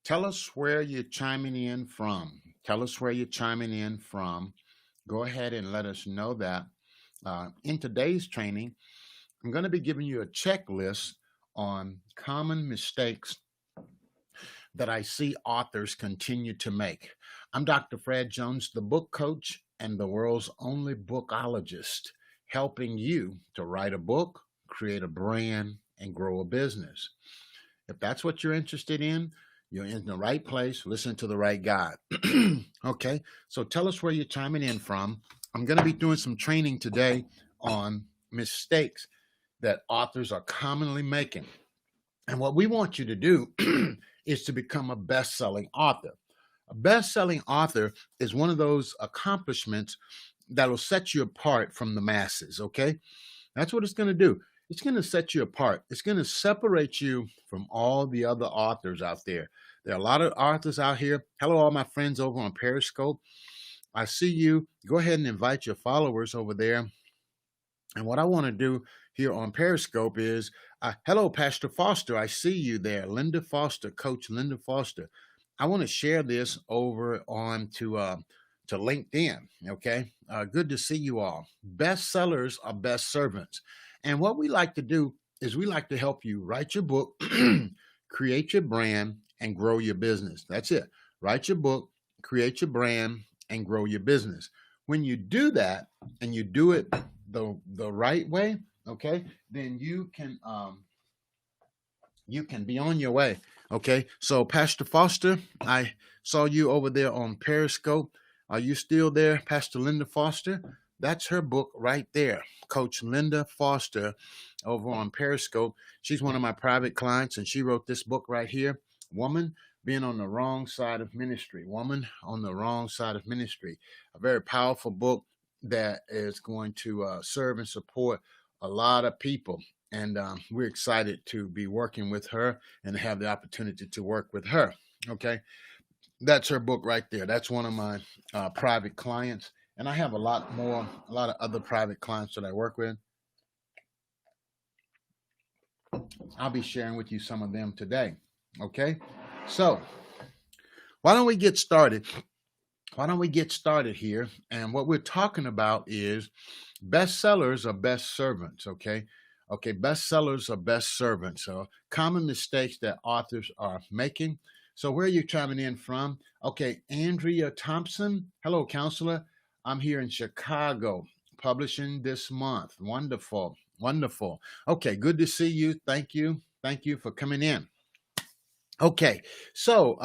Tell us where you're chiming in from. Tell us where you're chiming in from. Go ahead and let us know that. In today's training, I'm going to be giving you a checklist on common mistakes that I see authors continue to make. I'm Dr. Fred Jones, the book coach and the world's only bookologist, helping you to write a book, create a brand, and grow a business. If that's what you're interested in, you're in the right place. Listen to the right guy. Okay, so tell us where you're chiming in from. I'm going to be doing some training today on mistakes that authors are commonly making. And what we want you to do is to become a best-selling author. A best-selling author is one of those accomplishments that will set you apart from the masses, okay? That's what it's going to do. It's going to set you apart. It's going to separate you from all the other authors out there. There are a lot of authors out here. Hello, all my friends over on Periscope. I see you. Go ahead and invite your followers over there. And what I want to do here on Periscope is, hello, Pastor Foster. I see you there. Linda Foster, Coach Linda Foster. I want to share this over on to LinkedIn, okay? Good to see you all. Bestsellers are best servants. And what we like to do is we like to help you write your book, create your brand, and grow your business. That's it. Write your book, create your brand, and grow your business. When you do that and you do it the right way, okay, then you can be on your way. Okay, so Pastor Foster, I saw you over there on Periscope. Are you still there, Pastor Linda Foster? That's her book right there, Coach Linda Foster over on Periscope. She's one of my private clients, and she wrote this book right here, Woman Being on the Wrong Side of Ministry. Woman on the Wrong Side of Ministry. A very powerful book that is going to serve and support a lot of people. And we're excited to be working with her and have the opportunity to work with her. Okay, that's her book right there. That's one of my private clients. And I have a lot of other private clients that I work with. I'll be sharing with you some of them today. Okay, so why don't we get started? Why don't we get started here? And what we're talking about is bestsellers are best servants, okay? Okay, bestsellers are best servants. So common mistakes that authors are making. So where are you chiming in from? Okay, Andrea Thompson. Hello, counselor. I'm here in Chicago, publishing this month. Wonderful, wonderful. Okay, good to see you. Thank you. Thank you for coming in. Okay, so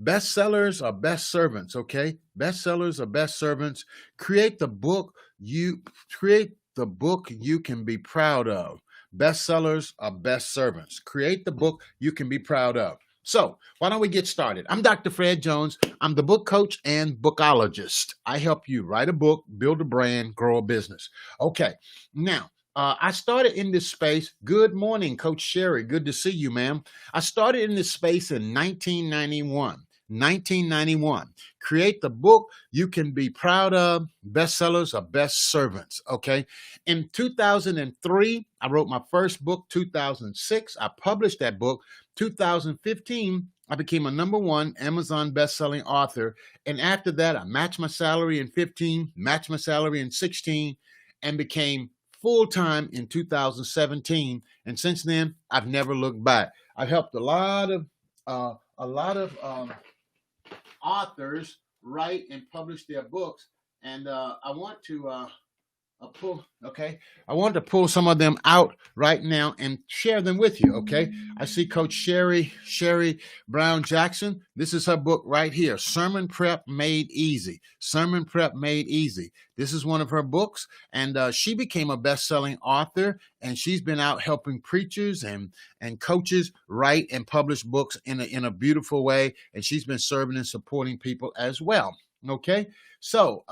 bestsellers are best servants, okay? Bestsellers are best servants. Create the book you can be proud of. Bestsellers are best servants. Create the book you can be proud of. So why don't we get started? I'm Dr. Fred Jones. I'm the book coach and bookologist. I help you write a book, build a brand, grow a business. Okay, now, I started in this space. Good morning, Coach Sherry. Good to see you, ma'am. I started in this space in 1991. 1991. Create the book you can be proud of. Bestsellers are best servants. Okay. In 2003, I wrote my first book. 2006, I published that book. 2015, I became a #1 Amazon best-selling author. And after that, I matched my salary in 15, matched my salary in 16, and became full-time in 2017. And since then, I've never looked back. I've helped a lot of authors write and publish their books. And I want to I want to pull some of them out right now and share them with you. Okay. I see Coach Sherry Brown Jackson. This is her book right here. Sermon Prep Made Easy. Sermon Prep Made Easy. This is one of her books, and she became a best-selling author, and she's been out helping preachers and coaches write and publish books in a beautiful way, and she's been serving and supporting people as well. Okay, so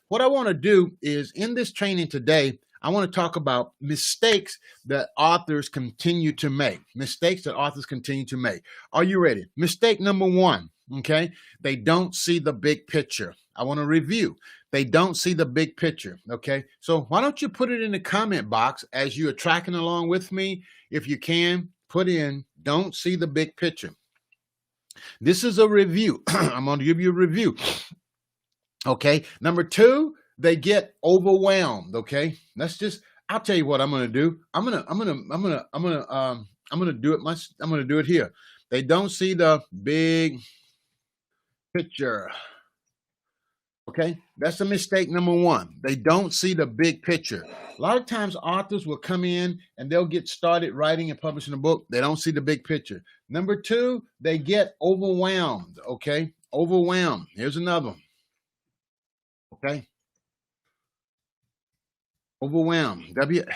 what I want to do is in this training today, I want to talk about mistakes that authors continue to make. Mistakes that authors continue to make. Are you ready? Mistake number 1, okay? They don't see the big picture. I want to review. They don't see the big picture, okay? So why don't you put it in the comment box as you are tracking along with me? If you can, put in, don't see the big picture. This is a review. I'm going to give you a review. Okay. Number two, they get overwhelmed. Okay. I'll tell you what I'm going to do. I'm going to do it. I'm going to do it here. They don't see the big picture. Okay, that's a mistake number one. They don't see the big picture. A lot of times authors will come in and they'll get started writing and publishing a book. They don't see the big picture. Number two, they get overwhelmed. Okay, overwhelmed. Here's another one. Okay, overwhelmed. WHELMED.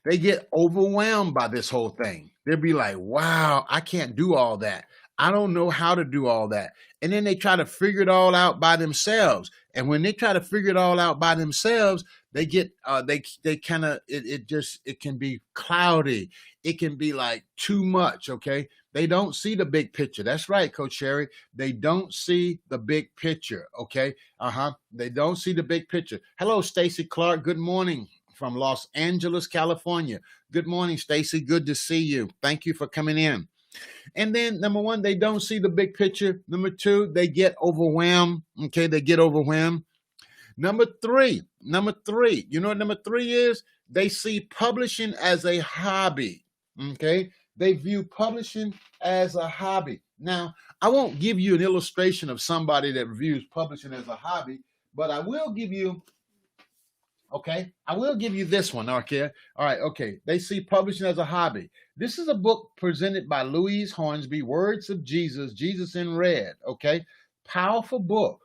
They get overwhelmed by this whole thing. They'll be like, wow, I can't do all that. I don't know how to do all that. And then they try to figure it all out by themselves. And when they try to figure it all out by themselves, they get they kind of it can be cloudy. It can be like too much. Okay. They don't see the big picture. That's right, Coach Sherry. They don't see the big picture. Okay. They don't see the big picture. Hello, Stacy Clark. Good morning from Los Angeles, California. Good morning, Stacy. Good to see you. Thank you for coming in. And then number one, they don't see the big picture. Number two, they get overwhelmed. Okay, they get overwhelmed. Number three, you know what number three is? They see publishing as a hobby. Okay, they view publishing as a hobby. Now, I won't give you an illustration of somebody that views publishing as a hobby, but I will give you this one. Okay. All right. Okay. They see publishing as a hobby. This is a book presented by Louise Hornsby, Words of Jesus, Jesus in Red. Okay. Powerful book,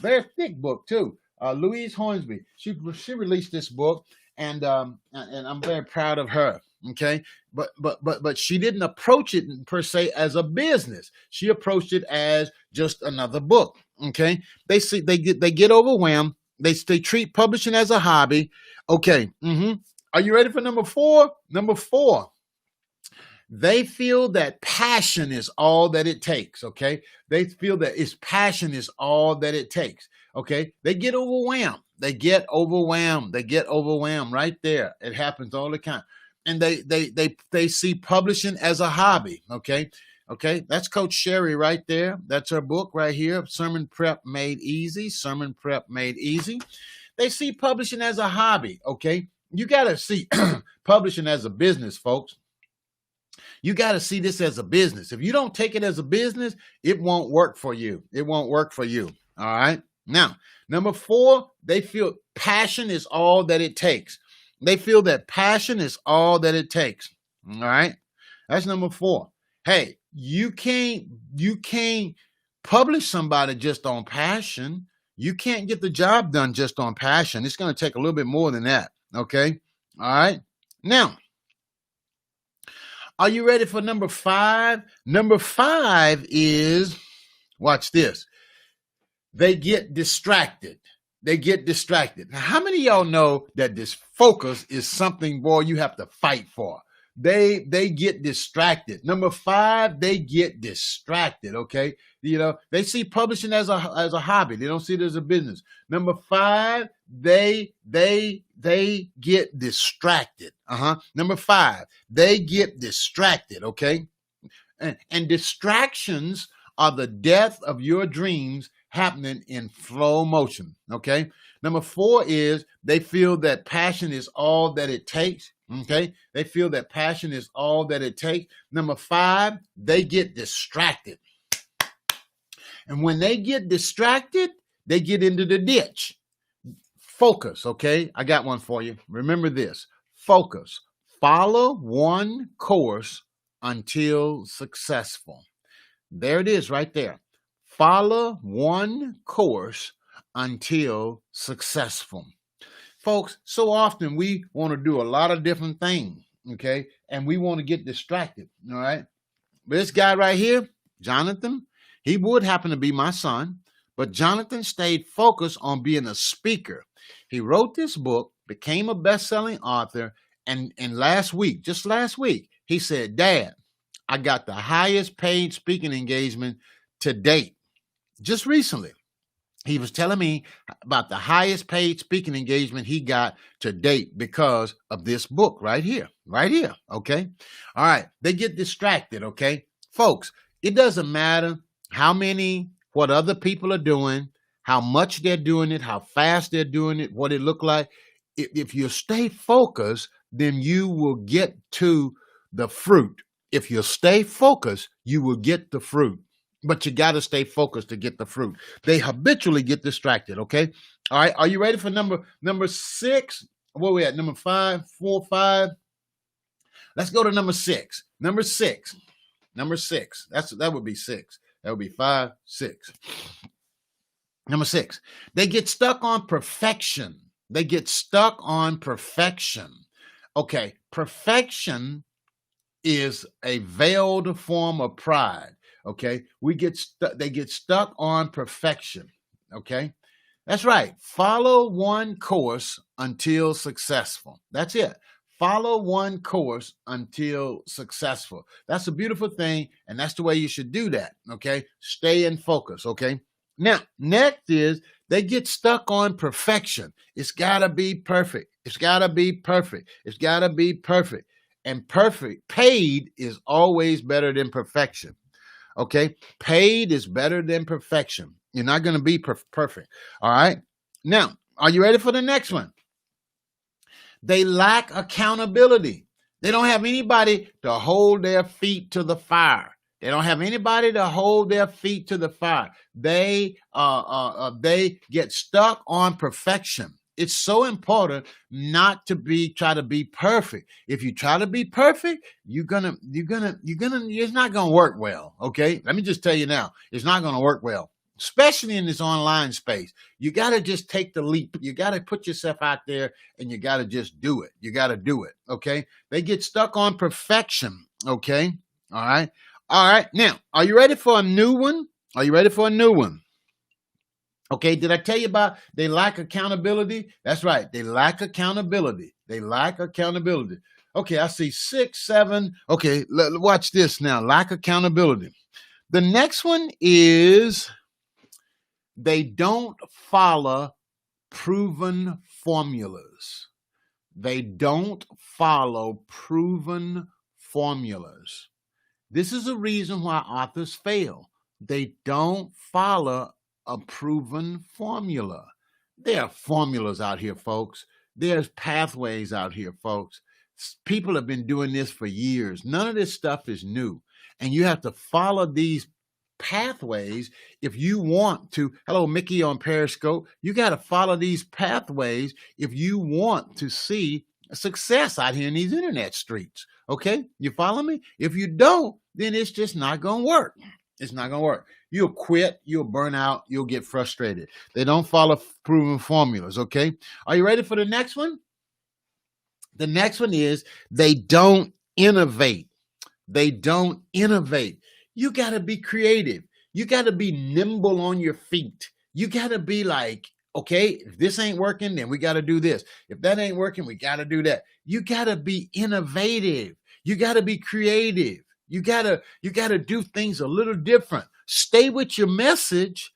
very thick book too. Louise Hornsby, she released this book and I'm very proud of her. Okay. But she didn't approach it per se as a business. She approached it as just another book. Okay. They get overwhelmed. They treat publishing as a hobby. Okay. Are you ready for number four? Number four, they feel that passion is all that it takes. Okay. They feel that passion is all that it takes. Okay. They get overwhelmed. They get overwhelmed right there. It happens all the time. And they see publishing as a hobby. Okay. Okay, that's Coach Sherry right there. That's her book right here, Sermon Prep Made Easy. Sermon Prep Made Easy. They see publishing as a hobby. Okay, you got to see publishing as a business, folks. You got to see this as a business. If you don't take it as a business, it won't work for you. It won't work for you. All right. Now, number four, they feel passion is all that it takes. They feel that passion is all that it takes. All right. That's number four. Hey, you can't publish somebody just on passion. You can't get the job done just on passion. It's going to take a little bit more than that. Okay. All right. Now, are you ready for number five? Number five is, watch this. They get distracted. Now, how many of y'all know that this focus is something, boy, you have to fight for? They get distracted. Number five, they get distracted. Okay. They see publishing as a hobby. They don't see it as a business. Number five, they get distracted. Number five, they get distracted. Okay. And distractions are the death of your dreams happening in slow motion. Okay. Number four is they feel that passion is all that it takes. Okay. They feel that passion is all that it takes. Number five, they get distracted. And when they get distracted, they get into the ditch. Focus. Okay. I got one for you. Remember this. Focus. Follow one course until successful. There it is right there. Follow one course until successful. Folks, so often we want to do a lot of different things, okay? And we want to get distracted, all right? But this guy right here, Jonathan, he would happen to be my son, but Jonathan stayed focused on being a speaker. He wrote this book, became a best-selling author, and just last week, he said, Dad, I got the highest paid speaking engagement to date, just recently. He was telling me about the highest paid speaking engagement he got to date because of this book right here, okay? All right, they get distracted, okay? Folks, it doesn't matter what other people are doing, how much they're doing it, how fast they're doing it, what it look like. If you stay focused, then you will get to the fruit. If you stay focused, you will get the fruit. But you got to stay focused to get the fruit. They habitually get distracted, okay? All right, are you ready for number 6? Where we at? Number 5, 4, 5. Let's go to number 6. Number 6. That would be 6. That would be 5, 6. Number 6. They get stuck on perfection. Okay, perfection is a veiled form of pride. Okay, they get stuck on perfection. Okay, that's right. Follow one course until successful. That's it. Follow one course until successful. That's a beautiful thing, and that's the way you should do that. Okay, stay in focus. Okay, now next is they get stuck on perfection. It's got to be perfect. And paid is always better than perfection. Okay, paid is better than perfection. You're not going to be perfect. All right. Now, are you ready for the next one? They lack accountability. They don't have anybody to hold their feet to the fire. They get stuck on perfection. It's so important not to try to be perfect. If you try to be perfect, it's not gonna work well. Okay, let me just tell you now, it's not gonna work well, especially in this online space. You gotta just take the leap. You gotta put yourself out there, and you gotta just do it. You gotta do it. Okay, they get stuck on perfection. Okay, all right. Now, are you ready for a new one? Okay, did I tell you about they lack accountability? That's right. They lack accountability. Okay, I see 6, 7. Okay, watch this now. Lack accountability. The next one is they don't follow proven formulas. This is a reason why authors fail. They don't follow a proven formula. There are formulas out here, folks. There's pathways out here, folks. People have been doing this for years. None of this stuff is new. And you have to follow these pathways if you want to. Hello, Mickey on Periscope. You got to follow these pathways if you want to see success out here in these internet streets. Okay? You follow me? If you don't, then it's just not going to work. You'll quit, you'll burn out, you'll get frustrated. They don't follow proven formulas, okay? Are you ready for the next one? The next one is they don't innovate. You got to be creative. You got to be nimble on your feet. You got to be like, okay, if this ain't working, then we got to do this. If that ain't working, we got to do that. You got to be innovative. You got to be creative. You got to do things a little different. Stay with your message,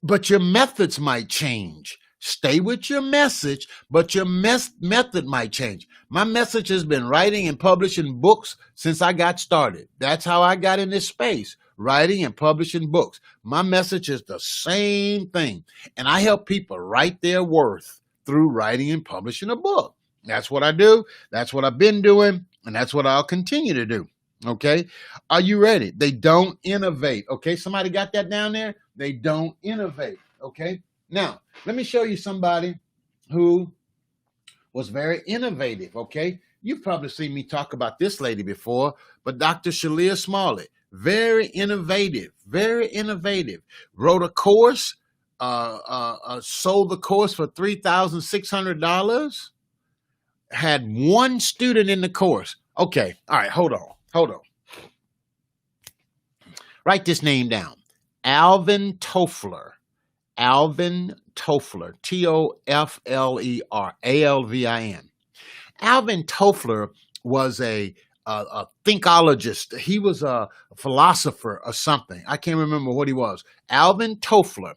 but your methods might change. Stay with your message, but your method might change. My message has been writing and publishing books since I got started. That's how I got in this space, writing and publishing books. My message is the same thing, and I help people write their worth through writing and publishing a book. That's what I do. That's what I've been doing, and that's what I'll continue to do. Okay, are you ready? They don't innovate. Okay, somebody got that down there? They don't innovate. Okay, now let me show you somebody who was very innovative. Okay, you've probably seen me talk about this lady before, but Dr. Shalia Smalley, very innovative, wrote a course, sold the course for $3,600, had one student in the course. Okay, all right, hold on. Write this name down. Alvin Toffler. Toffler. Alvin. Alvin Toffler was a thinkologist. He was a philosopher or something. I can't remember what he was. Alvin Toffler.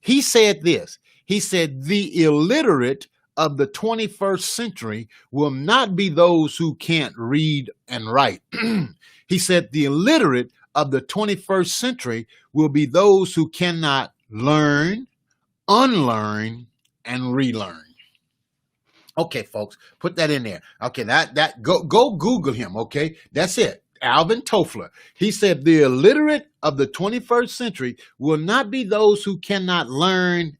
He said this. He said, the illiterate of the 21st century will not be those who can't read and write. He said, the illiterate of the 21st century will be those who cannot learn, unlearn, and relearn. Okay, folks, put that in there. Okay, go Google him. Okay, that's it. Alvin Toffler. He said the illiterate of the 21st century will not be those who cannot learn,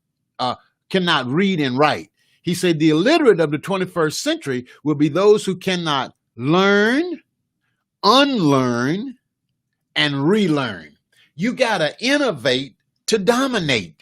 cannot read and write. He said the illiterate of the 21st century will be those who cannot learn, unlearn, and relearn. You gotta innovate to dominate.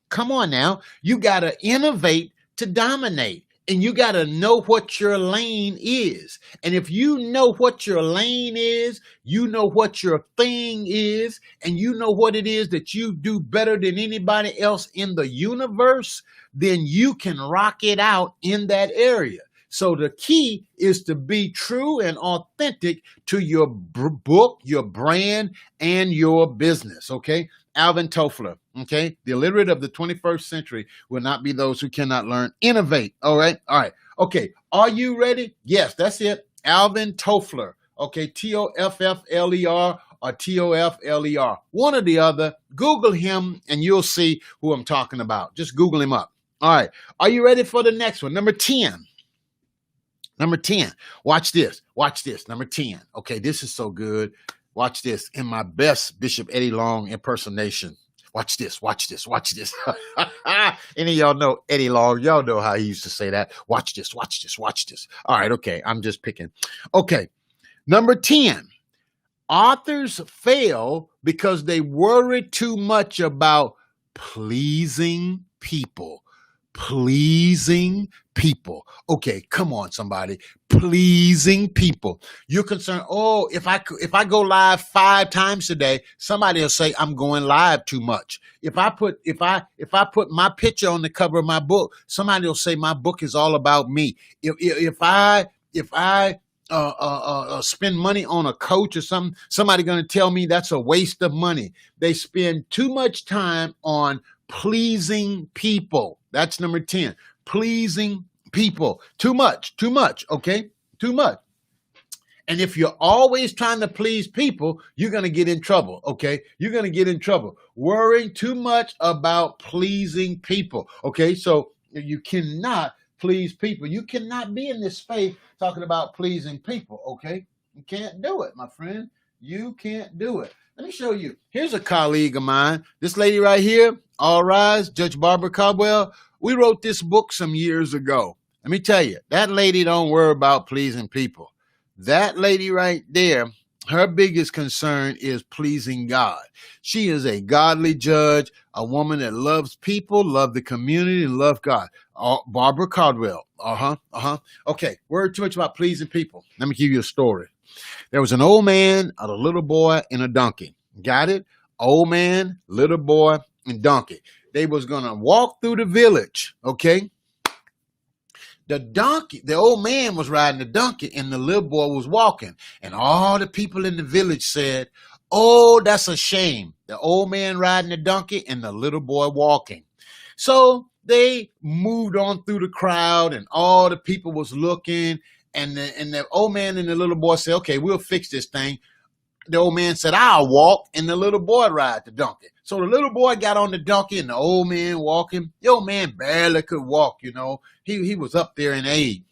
Come on now, you gotta innovate to dominate. And you got to know what your lane is. And if you know what your lane is, you know what your thing is, and you know what it is that you do better than anybody else in the universe, then you can rock it out in that area. So the key is to be true and authentic to your book, your brand, and your business, okay? Alvin Toffler, okay? The illiterate of the 21st century will not be those who cannot learn. Innovate, all right? All right, okay. Are you ready? Yes, that's it. Alvin Toffler, okay? Toffler or Toffler. One or the other. Google him and you'll see who I'm talking about. Just Google him up. All right, are you ready for the next one? Number 10. Number 10, watch this, number 10. Okay, this is so good. Watch this in my best Bishop Eddie Long impersonation. Watch this. Any of y'all know Eddie Long? Y'all know how he used to say that. Watch this. All right, okay, I'm just picking. Okay, number 10, authors fail because they worry too much about pleasing people. Okay, come on, somebody. Pleasing people. You're concerned, oh, if I go live 5 times today, somebody will say I'm going live too much. If I put my picture on the cover of my book, somebody will say my book is all about me. If I spend money on a coach or something, somebody going to tell me that's a waste of money. They spend too much time on pleasing people. That's number 10. Pleasing people. Too much, okay? Too much. And if you're always trying to please people, you're going to get in trouble, okay? You're going to get in trouble. Worrying too much about pleasing people, okay? So you cannot please people. You cannot be in this space talking about pleasing people, okay? You can't do it, my friend. You can't do it. Let me show you. Here's a colleague of mine. This lady right here, All Rise, Judge Barbara Caldwell. We wrote this book some years ago. Let me tell you, that lady don't worry about pleasing people. That lady right there, her biggest concern is pleasing God. She is a godly judge, a woman that loves people, love the community, and love God. Barbara Caldwell. Okay, worry too much about pleasing people. Let me give you a story. There was an old man, a little boy, and a donkey. Got it? Old man, little boy, and donkey. They was going to walk through the village, okay? The old man was riding the donkey and the little boy was walking. And all the people in the village said, oh, that's a shame. The old man riding the donkey and the little boy walking. So they moved on through the crowd and all the people was looking. And the old man and the little boy said, okay, we'll fix this thing. The old man said, I'll walk, and the little boy ride the donkey. So the little boy got on the donkey and the old man walking. The old man barely could walk, you know. He was up there in age.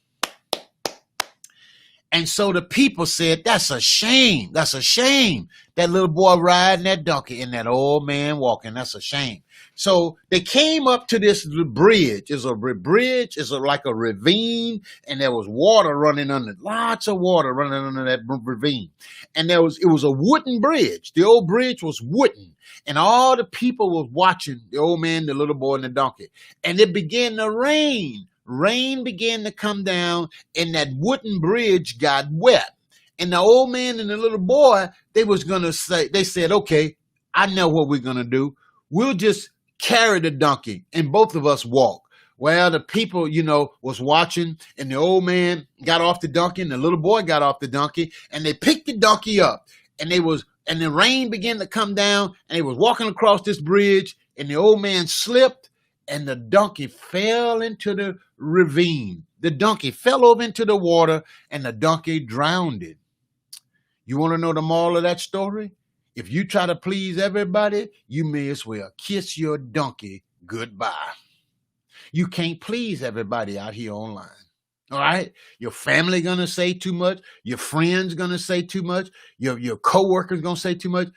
And so the people said, that's a shame. That's a shame. That little boy riding that donkey and that old man walking. That's a shame. So they came up to this bridge. It's a bridge. It's like a ravine. And there was water running under, lots of water running under that ravine. And it was a wooden bridge. The old bridge was wooden. And all the people was watching the old man, the little boy, and the donkey. And it began to rain. Rain began to come down and that wooden bridge got wet. And the old man and the little boy, they said, okay, I know what we're going to do. We'll just carry the donkey and both of us walk. Well, the people, was watching and the old man got off the donkey and the little boy got off the donkey and they picked the donkey up and the rain began to come down and they was walking across this bridge and the old man slipped, and the donkey fell into the ravine. The donkey fell over into the water, and the donkey drowned it. You want to know the moral of that story? If you try to please everybody, you may as well kiss your donkey goodbye. You can't please everybody out here online. All right? Your family gonna say too much. Your friends gonna say too much. Your co-workers gonna say too much.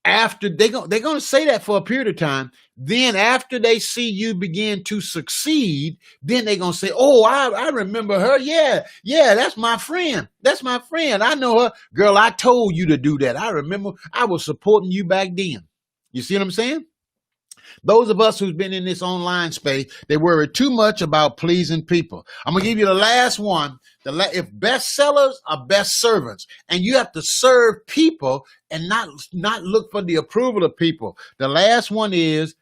After they're gonna say that for a period of time. Then after they see you begin to succeed, then they're gonna say, oh, I remember her. Yeah, that's my friend. That's my friend. I know her. Girl, I told you to do that. I remember I was supporting you back then. You see what I'm saying? Those of us who's been in this online space, they worry too much about pleasing people. I'm going to give you the last one. If bestsellers are best servants, and you have to serve people and not look for the approval of people. The last one is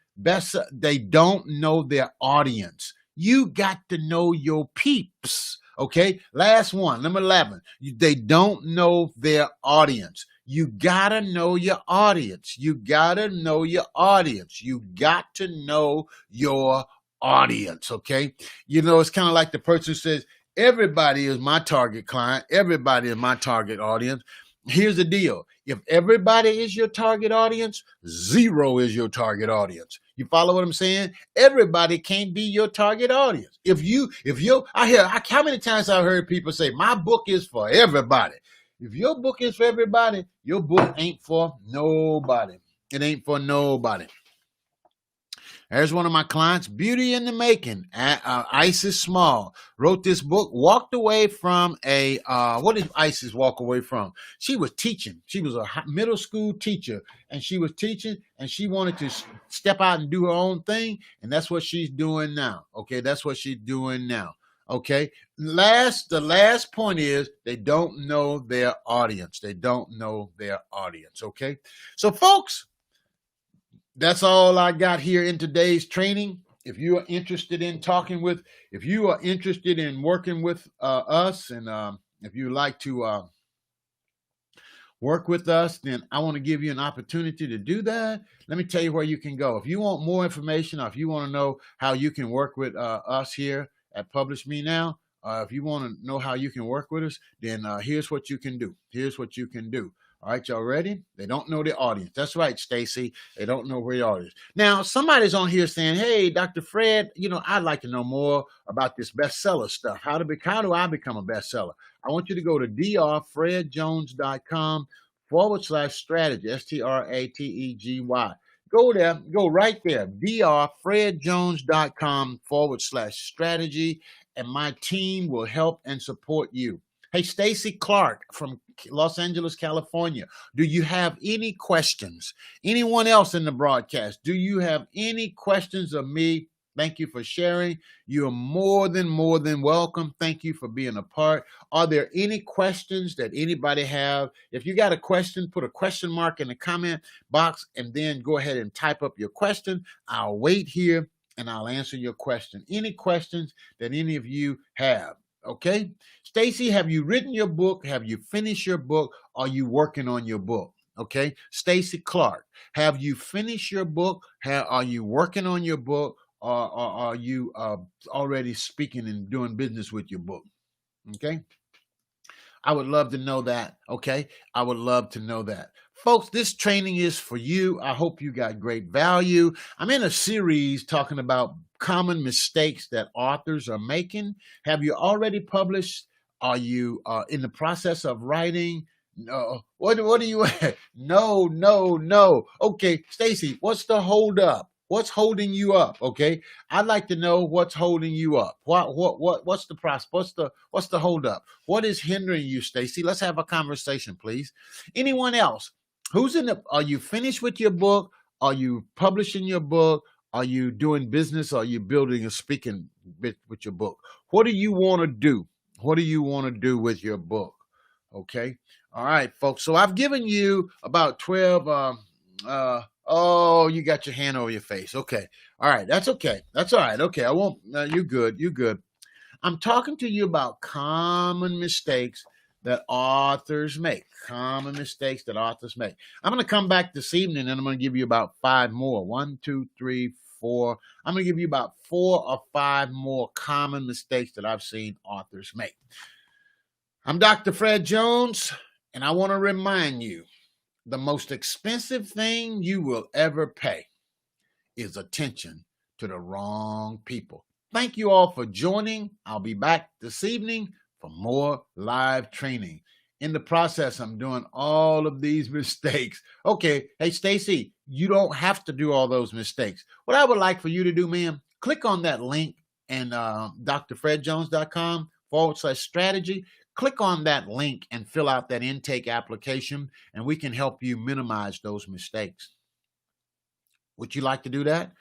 they don't know their audience. You got to know your peeps. Okay. Last one, number 11. They don't know their audience. You gotta know your audience. You gotta know your audience. You got to know your audience. Okay. It's kind of like the person who says, everybody is my target client. Everybody is my target audience. Here's the deal. If everybody is your target audience, zero is your target audience. You follow what I'm saying? Everybody can't be your target audience. How many times I've heard people say, my book is for everybody. If your book is for everybody, your book ain't for nobody. It ain't for nobody. There's one of my clients, Beauty in the Making. Isis Small wrote this book, walked away from what did Isis walk away from? She was teaching. She was a middle school teacher, and she was teaching, and she wanted to step out and do her own thing, and that's what she's doing now. Okay, that's what she's doing now. Okay, the last point is they don't know their audience. They don't know their audience. Okay, so folks, that's all I got here in today's training. If you are interested in if you are interested in working with us, and if you like to work with us, then I want to give you an opportunity to do that. Let me tell you where you can go. If you want more information, or if you want to know how you can work with us here at Publish Me Now, if you want to know how you can work with us, then here's what you can do. Here's what you can do. All right, y'all ready? They don't know the audience. That's right, Stacy. They don't know where the audience. Now, somebody's on here saying, hey, Dr. Fred, I'd like to know more about this bestseller stuff. How do I become a bestseller? I want you to go to drfredjones.com/strategy, STRATEGY. Go there, go right there, drfredjones.com/strategy, and my team will help and support you. Hey, Stacy Clark from Los Angeles, California. Do you have any questions? Anyone else in the broadcast? Do you have any questions of me? Thank you for sharing. You're more than welcome. Thank you for being a part. Are there any questions that anybody have? If you got a question, put a question mark in the comment box and then go ahead and type up your question. I'll wait here and I'll answer your question. Any questions that any of you have? Okay. Stacy, have you written your book? Have you finished your book? Are you working on your book? Okay. Stacy Clark, have you finished your book? Are you working on your book? Or are you already speaking and doing business with your book? Okay. I would love to know that. Okay. I would love to know that. Folks, this training is for you. I hope you got great value. I'm in a series talking about common mistakes that authors are making. Have you already published? Are you in the process of writing? No. What are you at? No. Okay, Stacy, what's the hold up? What's holding you up? Okay, I'd like to know what's holding you up. What's the process? What's the hold up? What is hindering you, Stacy? Let's have a conversation, please. Anyone else? Are you finished with your book? Are you publishing your book? Are you doing business? Are you building a speaking bit with your book? What do you want to do? What do you want to do with your book? Okay. All right, folks. So I've given you about 12. Oh, you got your hand over your face. Okay. All right. That's okay. That's all right. Okay. I won't. You're good. You're good. I'm talking to you about common mistakes that authors make. Common mistakes that authors make. I'm going to come back this evening and I'm going to give you about 5 more. 1, 2, 3, 4. I'm going to give you about 4 or 5 more common mistakes that I've seen authors make. I'm Dr. Fred Jones, and I want to remind you, the most expensive thing you will ever pay is attention to the wrong people. Thank you all for joining. I'll be back this evening for more live training. In the process, I'm doing all of these mistakes. Okay, hey, Stacy, you don't have to do all those mistakes. What I would like for you to do, ma'am, click on that link and drfredjones.com/strategy. Click on that link and fill out that intake application, and we can help you minimize those mistakes. Would you like to do that?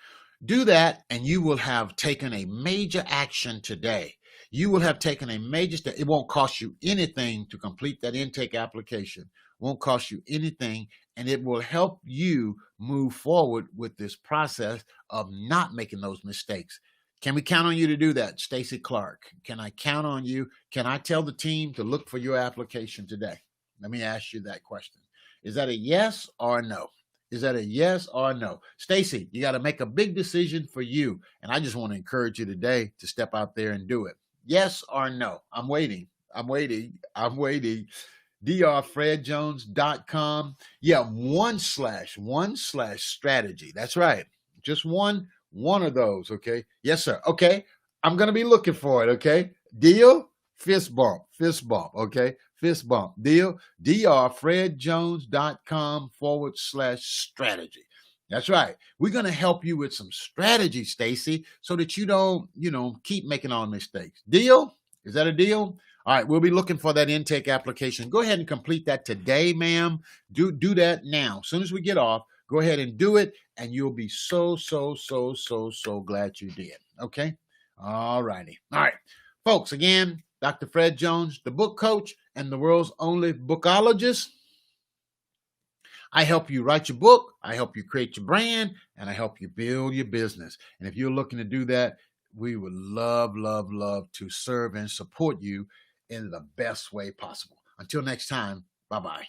Do that, and you will have taken a major action today. You will have taken a major step. It won't cost you anything to complete that intake application. It won't cost you anything, and it will help you move forward with this process of not making those mistakes. Can we count on you to do that, Stacy Clark? Can I count on you? Can I tell the team to look for your application today? Let me ask you that question. Is that a yes or a no? Is that a yes or a no? Stacy, you got to make a big decision for you. And I just want to encourage you today to step out there and do it. Yes or no? I'm waiting. drfredjones.com. Yeah, /strategy. That's right. Just one of those. Okay. Yes, sir. Okay. I'm going to be looking for it. Okay. Deal? Fist bump. Okay. Fist bump. Deal? drfredjones.com /strategy. That's right. We're going to help you with some strategy, Stacy, so that you don't, keep making all mistakes. Deal? Is that a deal? All right. We'll be looking for that intake application. Go ahead and complete that today, ma'am. Do that now. As soon as we get off, go ahead and do it, and you'll be so glad you did. Okay? All righty. All right. Folks, again, Dr. Fred Jones, the book coach and the world's only bookologist. I help you write your book, I help you create your brand, and I help you build your business. And if you're looking to do that, we would love to serve and support you in the best way possible. Until next time, bye-bye.